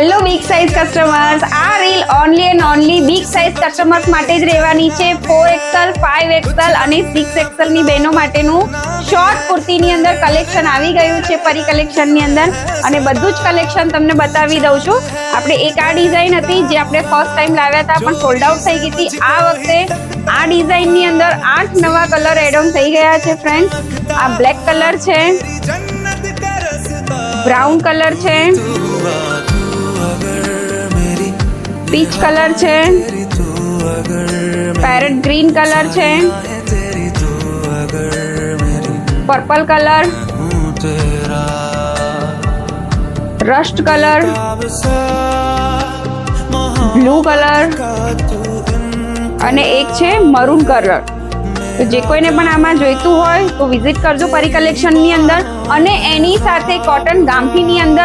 Hello big size customers, આ reel only and only big size customers માટે જ રહેવાની છે. 4XL, 5XL અને 6XL ની બહેનો માટેનું શોર્ટ કુર્તીની અંદર કલેક્શન આવી ગયું છે પરી કલેક્શનની અંદર, અને બધું જ કલેક્શન તમને બતાવી દઉં છું. આપણે એક આ ડિઝાઇન હતી જે આપણે ફર્સ્ટ ટાઈમ લાવ્યા હતા પણ સોલ્ડ આઉટ થઈ ગઈ હતી. આ વખતે આ ડિઝાઇનની અંદર 8 નવા કલર એડ ઓન થઈ ગયા છે ફ્રેન્ડ્સ. આ બ્લેક કલર છે, બ્રાઉન કલર છે, પીચ કલર છે, પેરેટ ગ્રીન કલર છે, purple colour, rust colour, blue colour અને એક છે મરૂન કલર. તો જે કોઈને પણ આમાં જોઈતું હોય તો વિઝિટ કરજો પરી કલેક્શનની અંદર. અને એની સાથે કોટન ગામઠીની અંદર